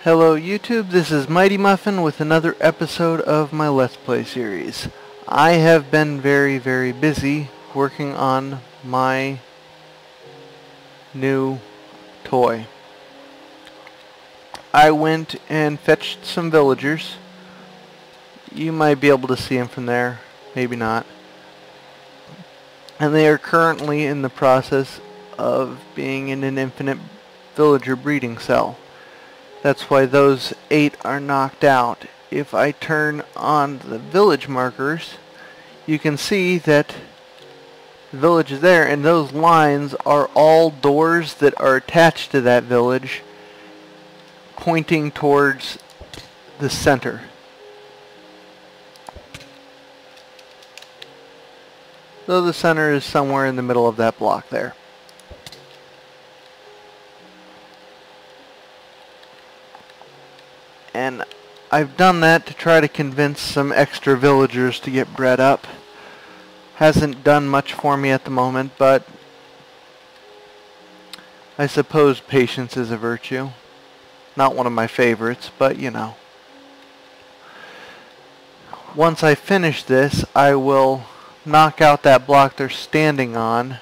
Hello YouTube, this is Mightymuffin with another episode of my Let's Play series. I have been very busy working on my new toy. I went and fetched some villagers. You might be able to see them from there, maybe not. And they are currently in the process of being in an infinite villager breeding cell. That's why those 8 are knocked out. If I turn on the village markers, you can see that the village is there, and those lines are all doors that are attached to that village, pointing towards the center. So the center is somewhere in the middle of that block there. And I've done that to try to convince some extra villagers to get bred up. Hasn't done much for me at the moment, but I suppose patience is a virtue. Not one of my favorites, but you know. Once I finish this, I will knock out that block they're standing on,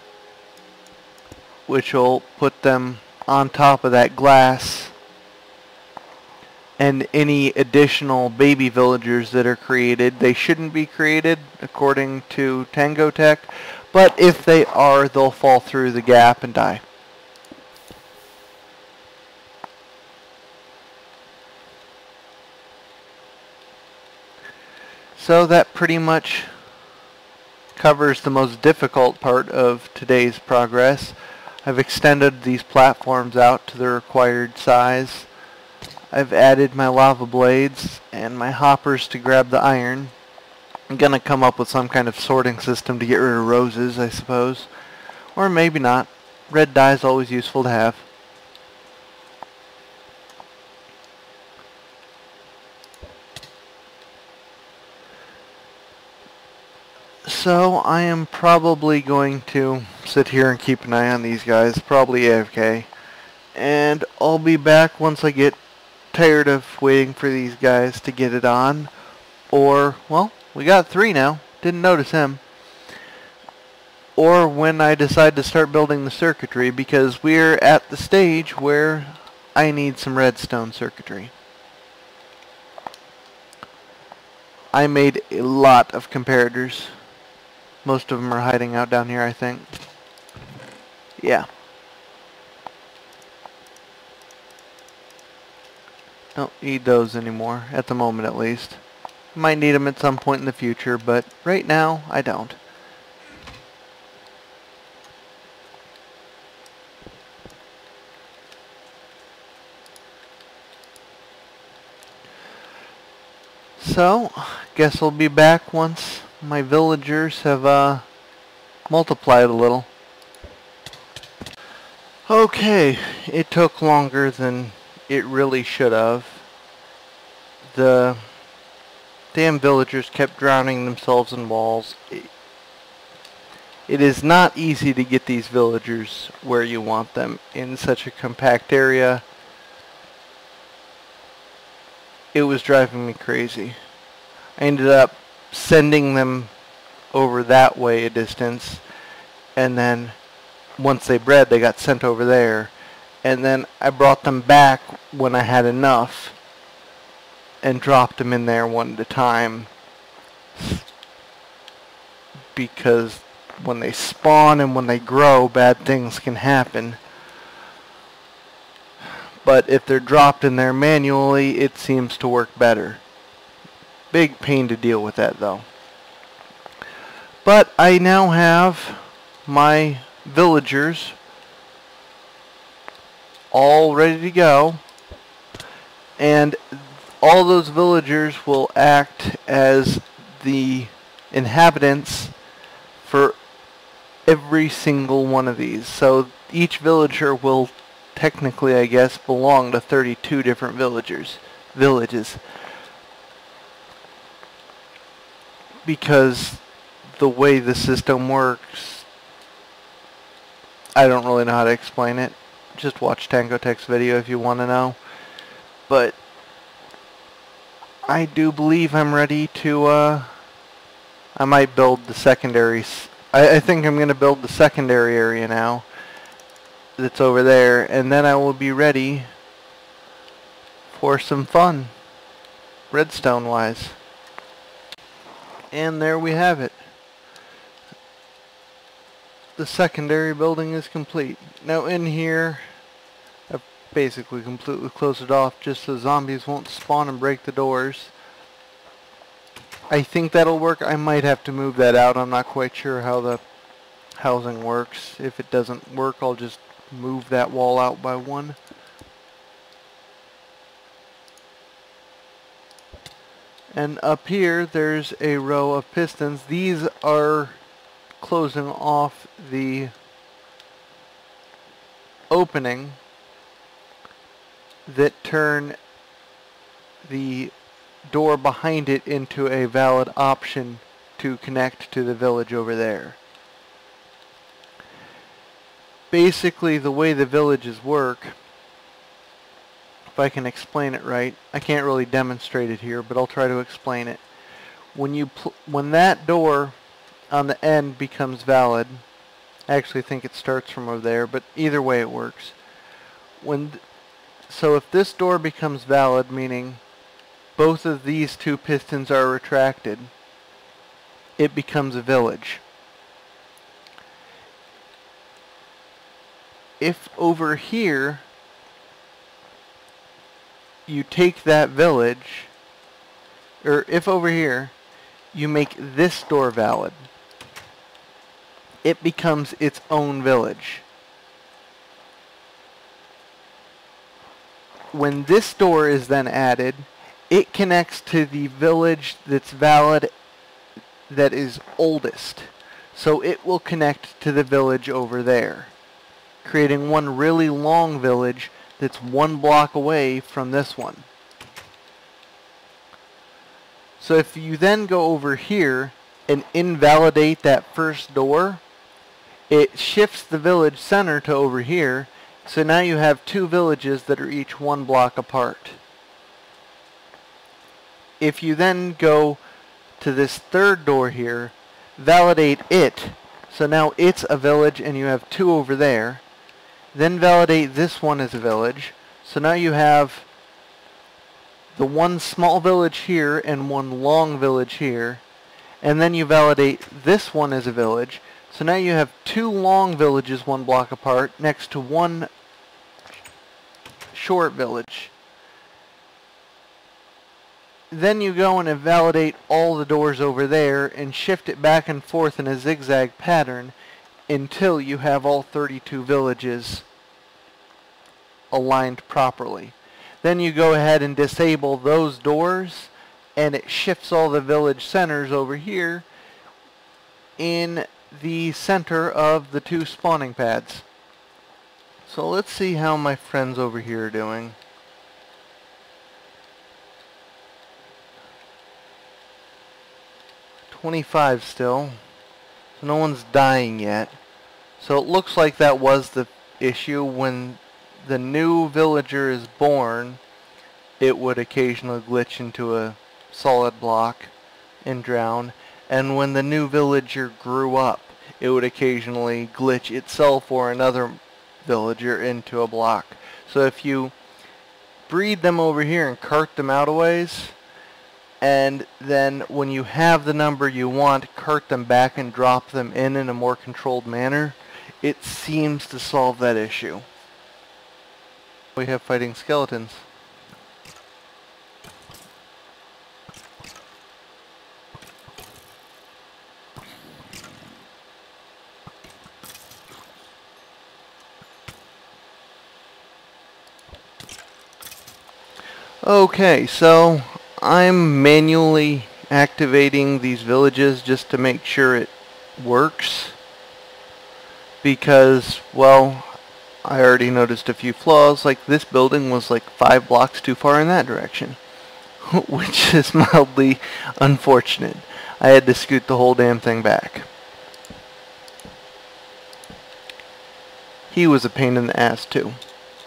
which will put them on top of that glass. And any additional baby villagers that are created, they shouldn't be created according to Tango Tech, but if they are, they'll fall through the gap and die. So that pretty much covers the most difficult part of today's progress. I've extended these platforms out to the required size. I've added my lava blades and my hoppers to grab the iron. I'm gonna come up with some kind of sorting system to get rid of roses, I suppose. Or maybe not. Red dye is always useful to have. So I am probably going to sit here and keep an eye on these guys, probably AFK. And I'll be back once I get tired of waiting for these guys to get it on. Or, well, we got 3 now. Didn't notice him. Or when I decide to start building the circuitry, because we're at the stage where I need some redstone circuitry. I made a lot of comparators. Most of them are hiding out down here, I think. Yeah. Don't need those anymore, at the moment at least. Might need them at some point in the future, but right now, I don't. So, guess I'll be back once my villagers have multiplied a little. Okay, it took longer than it really should have. The damn villagers kept drowning themselves in walls. It is not easy to get these villagers where you want them in such a compact area. It was driving me crazy. I ended up sending them over that way a distance, and then once they bred, they got sent over there. And then I brought them back when I had enough and dropped them in there one at a time. Because when they spawn and when they grow, bad things can happen. But if they're dropped in there manually, it seems to work better. Big pain to deal with that though. But I now have my villagers all ready to go, and all those villagers will act as the inhabitants for every single one of these. So each villager will technically, I guess, belong to 32 different villages. Because the way the system works, I don't really know how to explain it. Just watch Tango Tech's video if you want to know. But I do believe I'm ready to, I might build the secondary. I think I'm going to build the secondary area now that's over there, and then I will be ready for some fun, redstone-wise. And there we have it. The secondary building is complete. Now in here, I've basically completely closed it off just so zombies won't spawn and break the doors. I think that'll work. I might have to move that out. I'm not quite sure how the housing works. If it doesn't work, I'll just move that wall out by one. And up here, there's a row of pistons. These are closing off the opening that turn the door behind it into a valid option to connect to the village over there. Basically, the way the villages work, if I can explain it right, I can't really demonstrate it here, but I'll try to explain it. When that door on the end becomes valid, I actually think it starts from over there, but either way it works. So if this door becomes valid, meaning both of these two pistons are retracted, it becomes a village. If over here you take that village, or if over here you make this door valid, it becomes its own village. When this door is then added, it connects to the village that's valid, that is oldest. So it will connect to the village over there, creating one really long village that's one block away from this one. So if you then go over here and invalidate that first door, it shifts the village center to over here, so now you have two villages that are each one block apart. If you then go to this third door here, validate it, so now it's a village and you have two over there, then validate this one as a village, so now you have the one small village here and one long village here, and then you validate this one as a village, so now you have two long villages one block apart next to one short village. Then you go and invalidate all the doors over there and shift it back and forth in a zigzag pattern until you have all 32 villages aligned properly. Then you go ahead and disable those doors, and it shifts all the village centers over here in the center of the two spawning pads. So let's see how my friends over here are doing. $25 still. So no one's dying yet. So it looks like that was the issue. When the new villager is born, it would occasionally glitch into a solid block and drown. And when the new villager grew up, it would occasionally glitch itself or another villager into a block. So if you breed them over here and cart them out a ways, and then when you have the number you want, cart them back and drop them in a more controlled manner, it seems to solve that issue. We have fighting skeletons. Okay, so I'm manually activating these villages just to make sure it works, because, well, I already noticed a few flaws. Like this building was like 5 blocks too far in that direction, which is mildly unfortunate. I had to scoot the whole damn thing back. He was a pain in the ass too,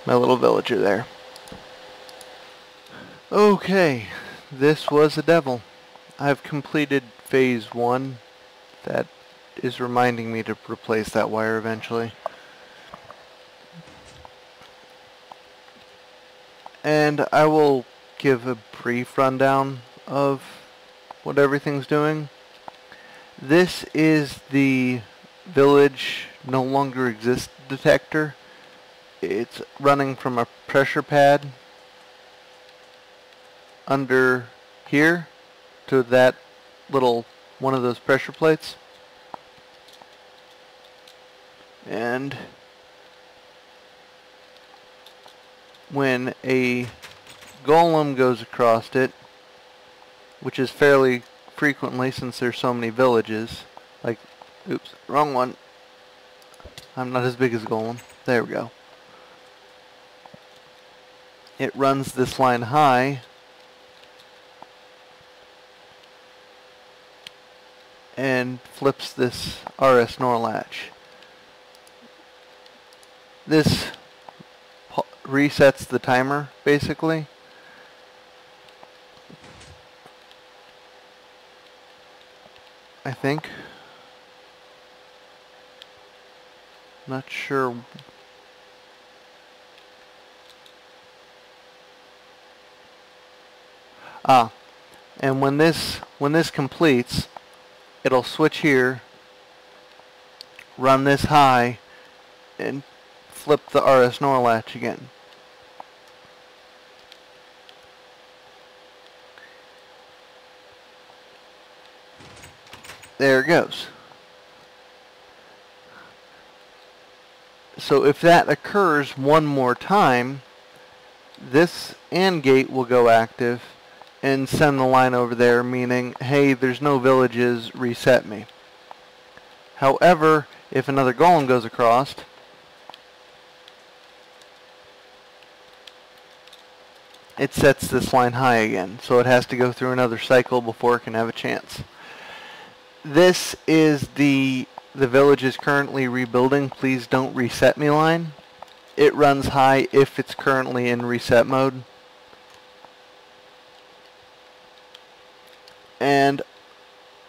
my little villager there. Okay, this was a devil. I've completed phase 1. That is reminding me to replace that wire eventually. And I will give a brief rundown of what everything's doing. This is the village no longer exists detector. It's running from a pressure pad under here to that little one of those pressure plates. And when a golem goes across it, which is fairly frequently since there's so many villages, like, oops, wrong one. I'm not as big as golem. There we go. It runs this line high and flips this RS NOR latch. This resets the timer, basically. I think. Not sure. And when this completes, it'll switch here, run this high, and flip the RS NOR latch again. There it goes. So if that occurs one more time, this AND gate will go active and send the line over there, meaning, hey, there's no villages, reset me. However, if another golem goes across, it sets this line high again, so it has to go through another cycle before it can have a chance. This is the village is currently rebuilding, please don't reset me line. It runs high if it's currently in reset mode. And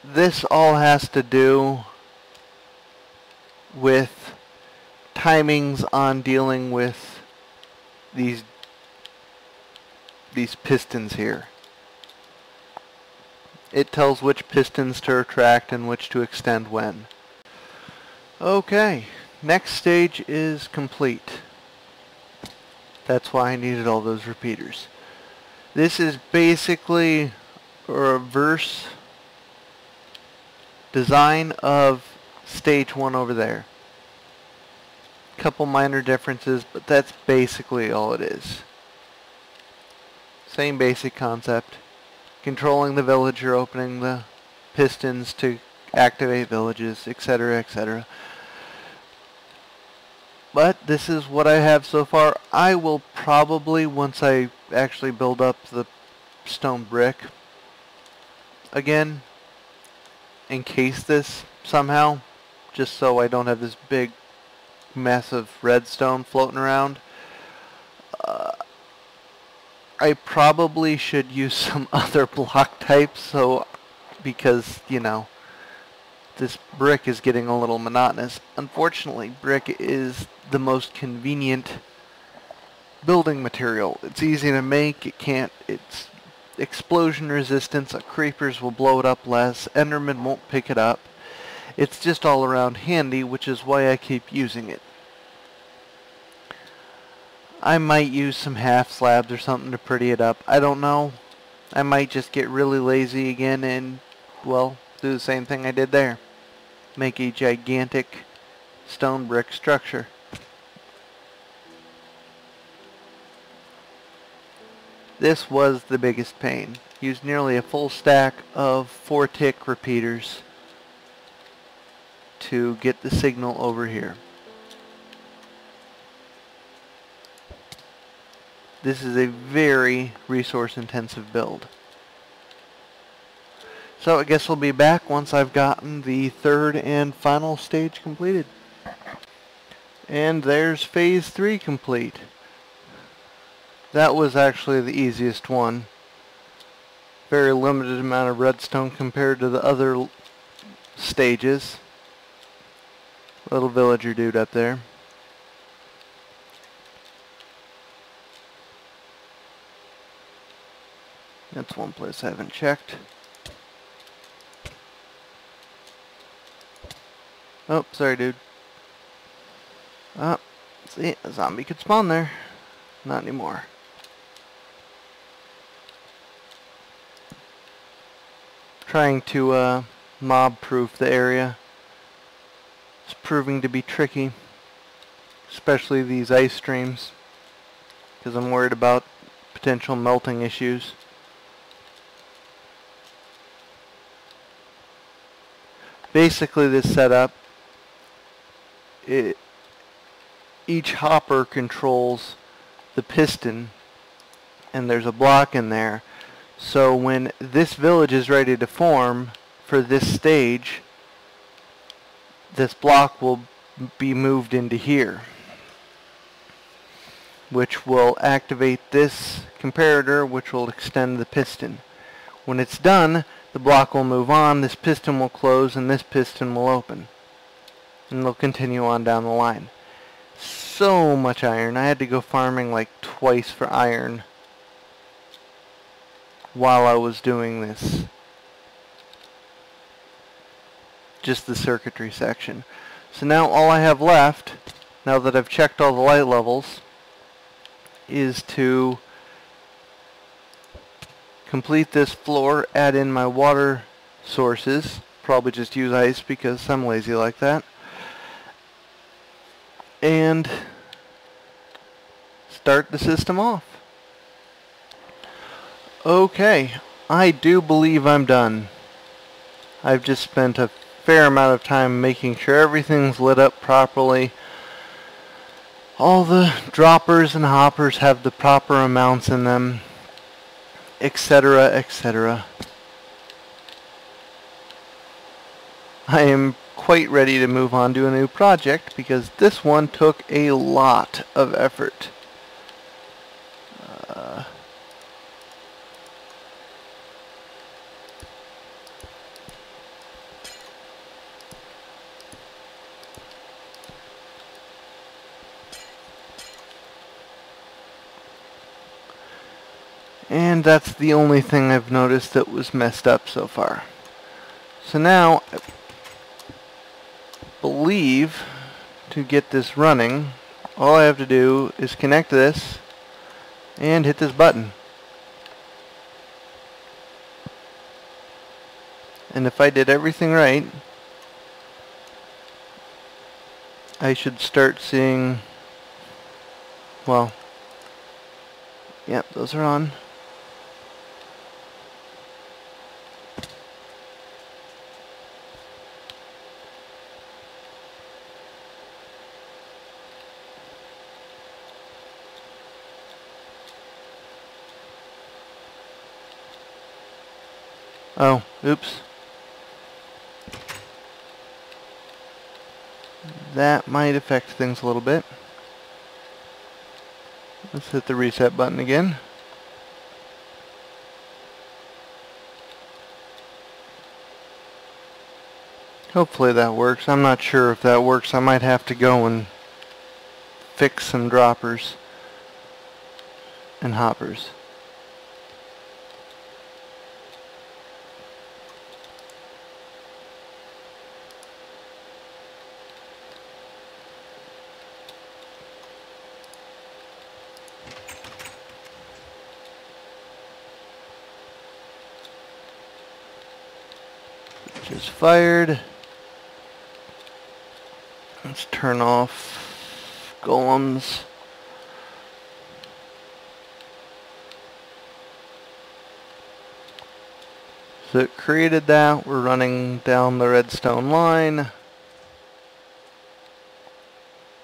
this all has to do with timings on dealing with these pistons here. It tells which pistons to retract and which to extend when. Okay, next stage is complete. That's why I needed all those repeaters. This is basically a reverse design of stage 1 over there. Couple minor differences, but that's basically all it is. Same basic concept. Controlling the villager, opening the pistons to activate villages, etc., etc. But this is what I have so far. I will probably, once I actually build up the stone brick again, encase this somehow, just so I don't have this big mess of redstone floating around. I probably should use some other block types, so because, you know, this brick is getting a little monotonous. Unfortunately, brick is the most convenient building material. It's easy to make, it's explosion resistance, creepers will blow it up less, Enderman won't pick it up. It's just all around handy, which is why I keep using it. I might use some half slabs or something to pretty it up. I don't know. I might just get really lazy again and, well, do the same thing I did there. Make a gigantic stone brick structure. This was the biggest pain. Used nearly a full stack of 4-tick repeaters to get the signal over here. This is a very resource-intensive build. So I guess we'll be back once I've gotten the third and final stage completed. And there's phase 3 complete. That was actually the easiest one. Very limited amount of redstone compared to the other stages. Little villager dude up there. That's one place I haven't checked. Oh, sorry dude. Oh, see, a zombie could spawn there. Not anymore. Trying to mob-proof the area. It's proving to be tricky. Especially these ice streams. Because I'm worried about potential melting issues. Basically this setup, each hopper controls the piston, and there's a block in there. So when this village is ready to form for this stage, this block will be moved into here, which will activate this comparator, which will extend the piston. When it's done, the block will move on, this piston will close, and this piston will open. And they'll continue on down the line. So much iron. I had to go farming like twice for iron while I was doing this. Just the circuitry section. So now all I have left, now that I've checked all the light levels, is to complete this floor, add in my water sources. Probably just use ice because I'm lazy like that. And start the system off. Okay, I do believe I'm done. I've just spent a fair amount of time making sure everything's lit up properly. All the droppers and hoppers have the proper amounts in them, etc., etc. I am quite ready to move on to a new project because this one took a lot of effort. And that's the only thing I've noticed that was messed up so far. So now, I believe to get this running, all I have to do is connect this and hit this button. And if I did everything right, I should start seeing, well, yep, those are on. Oh, oops. That might affect things a little bit. Let's hit the reset button again. Hopefully that works. I'm not sure if that works. I might have to go and fix some droppers and hoppers. Just fired. Let's turn off golems. So it created that. We're running down the redstone line.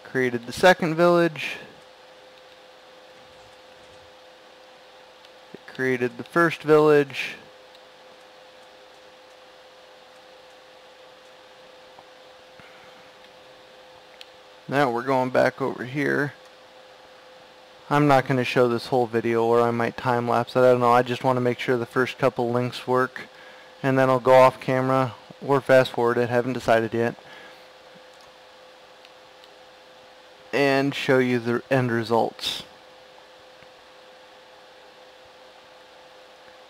Created the second village. It created the first village. Now we're going back over here I'm not going to show this whole video, or I might time lapse it. I don't know. I just want to make sure the first couple links work, and then I'll go off camera or fast forward it. Haven't decided yet, and show you the end results.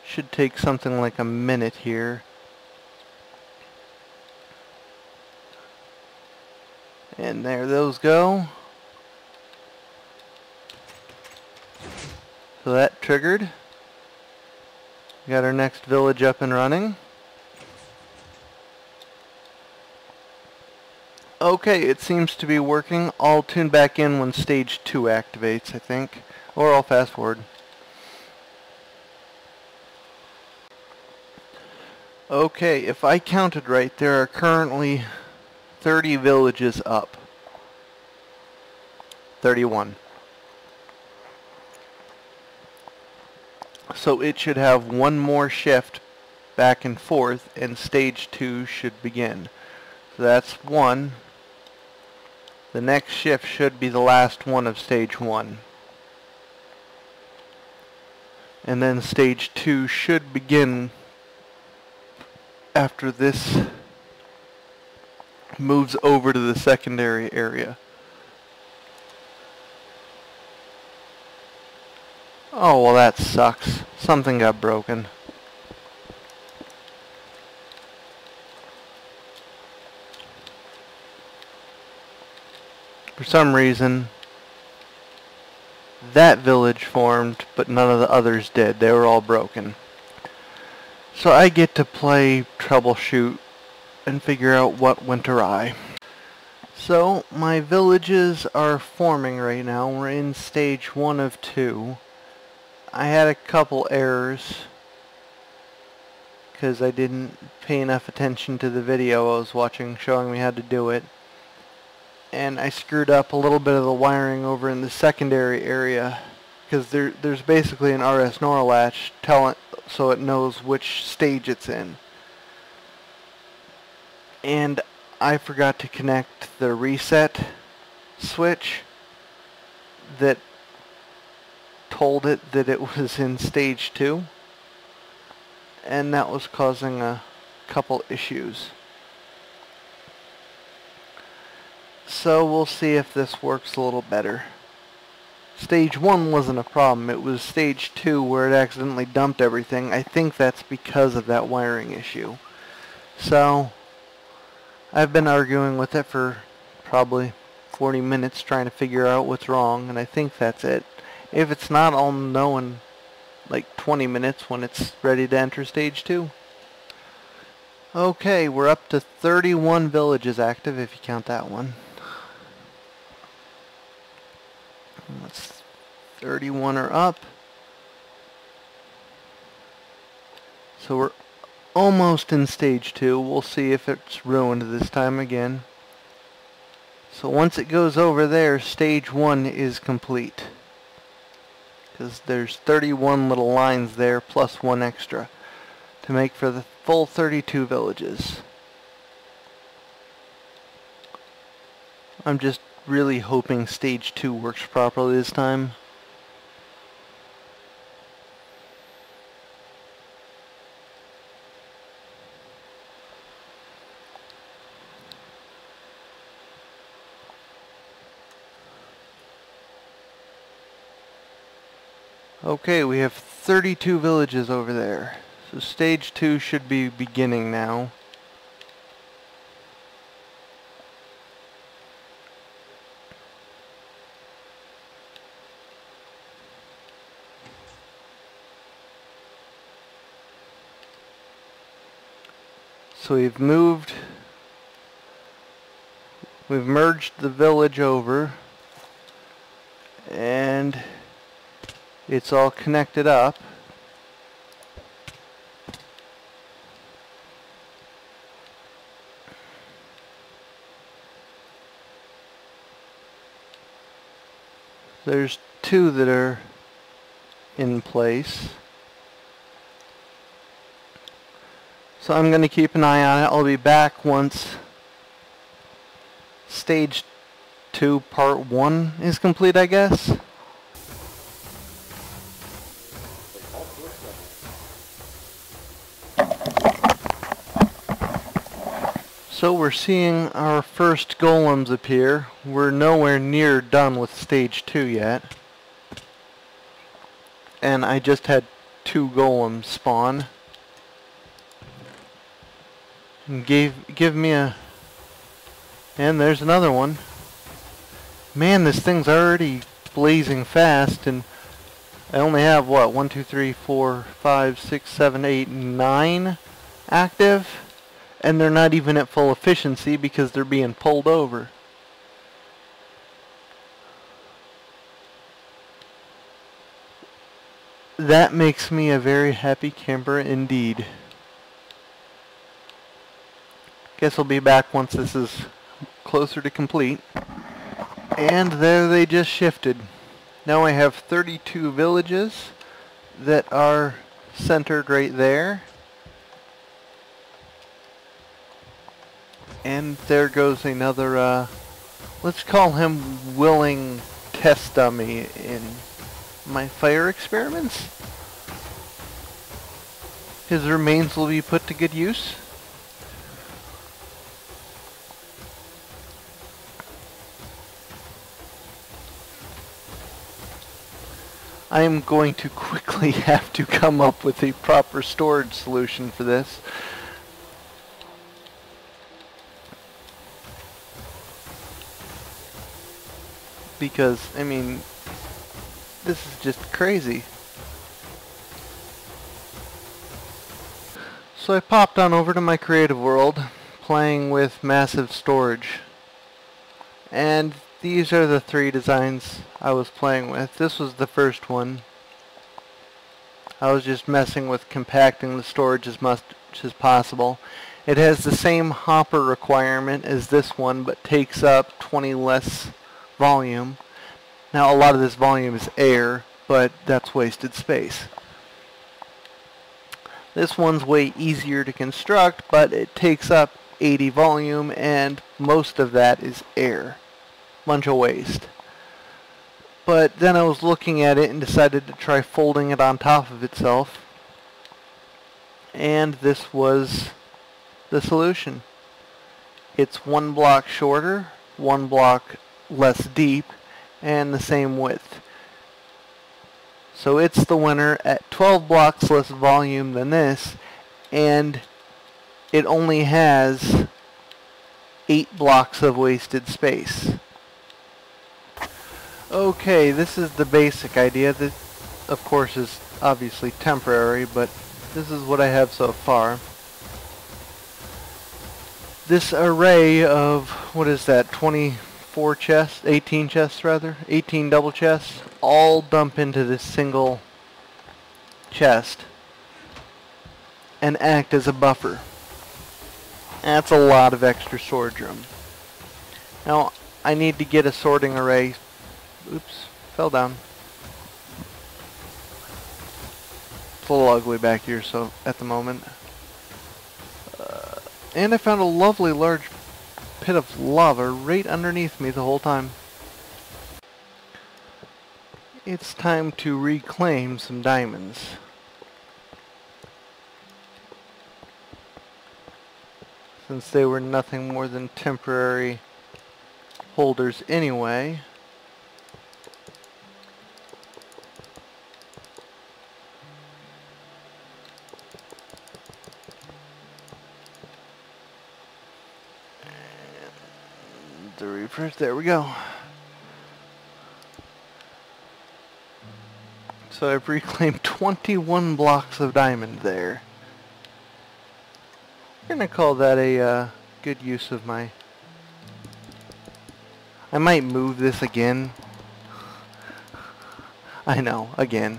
Should take something like a minute here. And there those go. So that triggered. We got our next village up and running. Okay, it seems to be working. I'll tune back in when stage 2 activates, I think. Or I'll fast forward. Okay, if I counted right, there are currently 30 villages up. 31. So it should have one more shift back and forth, and stage 2 should begin. So that's 1. The next shift should be the last one of stage 1. And then stage 2 should begin after this moves over to the secondary area. Oh, well, that sucks. Something got broken. For some reason, that village formed, but none of the others did. They were all broken. So I get to play troubleshoot and figure out what went awry. So my villages are forming right now. We're in stage 1 of 2. I had a couple errors because I didn't pay enough attention to the video I was watching showing me how to do it. And I screwed up a little bit of the wiring over in the secondary area because there's basically an RS NOR latch so it knows which stage it's in. And I forgot to connect the reset switch that told it that it was in stage 2, and that was causing a couple issues. So we'll see if this works a little better. Stage 1 wasn't a problem. It was stage 2 where it accidentally dumped everything. I think that's because of that wiring issue. So I've been arguing with it for probably 40 minutes trying to figure out what's wrong, and I think that's it. If it's not, I'll know in like 20 minutes when it's ready to enter stage 2. Okay, we're up to 31 villages active if you count that one. That's 31 are up. So we're almost in stage 2. We'll see if it's ruined this time again. So once it goes over there, stage 1 is complete. Because there's 31 little lines there plus 1 extra to make for the full 32 villages. I'm just really hoping stage 2 works properly this time. Okay, we have 32 villages over there. So stage 2 should be beginning now. So we've merged the village over, and it's all connected up. There's 2 that are in place. So I'm going to keep an eye on it. I'll be back once stage 2 part 1 is complete, I guess. So we're seeing our first golems appear. We're nowhere near done with stage 2 yet. And I just had 2 golems spawn. And give me a... And there's another one. Man, this thing's already blazing fast, and I only have, what, 1, 2, 3, 4, 5, 6, 7, 8, 9 active? And they're not even at full efficiency because they're being pulled over. That makes me a very happy camper indeed. Guess I'll be back once this is closer to complete. And there they just shifted. Now I have 32 villages that are centered right there. And there goes another, let's call him willing test dummy in my fire experiments. His remains will be put to good use. I am going to quickly have to come up with a proper storage solution for this. Because, I mean, this is just crazy. So I popped on over to my creative world, playing with massive storage. And these are the 3 designs I was playing with. This was the first one. I was just messing with compacting the storage as much as possible. It has the same hopper requirement as this one, but takes up 20 less volume. Now a lot of this volume is air, but that's wasted space. This one's way easier to construct, but it takes up 80 volume, and most of that is air. Bunch of waste. But then I was looking at it and decided to try folding it on top of itself. And this was the solution. It's 1 block shorter, 1 block less deep, and the same width. So it's the winner at 12 blocks less volume than this, and it only has 8 blocks of wasted space. Okay, this is the basic idea. This, of course, is obviously temporary, but this is what I have so far. This array of, what is that, 24 chests, 18 chests rather, 18 double chests, all dump into this single chest and act as a buffer. That's a lot of extra storage room. Now, I need to get a sorting array. Oops, fell down. It's a little ugly back here, so at the moment. And I found a lovely large pit of lava right underneath me the whole time. It's time to reclaim some diamonds. Since they were nothing more than temporary holders anyway. The refresh, there we go. So I've reclaimed 21 blocks of diamond there. I'm gonna call that a good use of my... I might move this again. I know, again.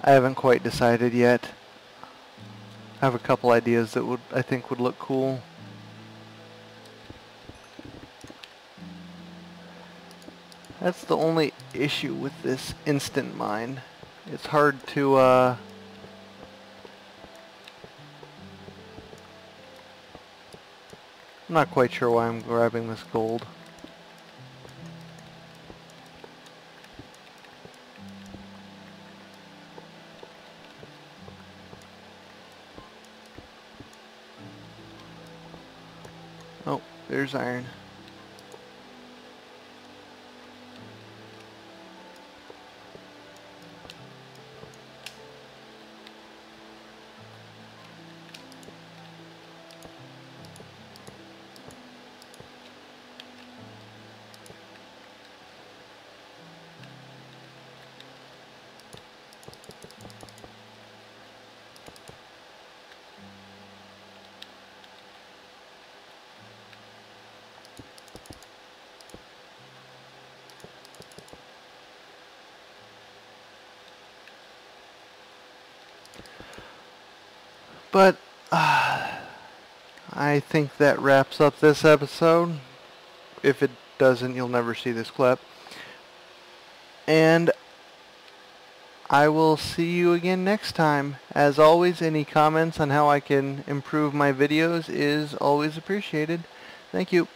I haven't quite decided yet. I have a couple ideas that I think would look cool. That's the only issue with this instant mine. It's hard to, I'm not quite sure why I'm grabbing this gold. there's iron. But I think that wraps up this episode. If it doesn't, you'll never see this clip. And I will see you again next time. As always, any comments on how I can improve my videos is always appreciated. Thank you.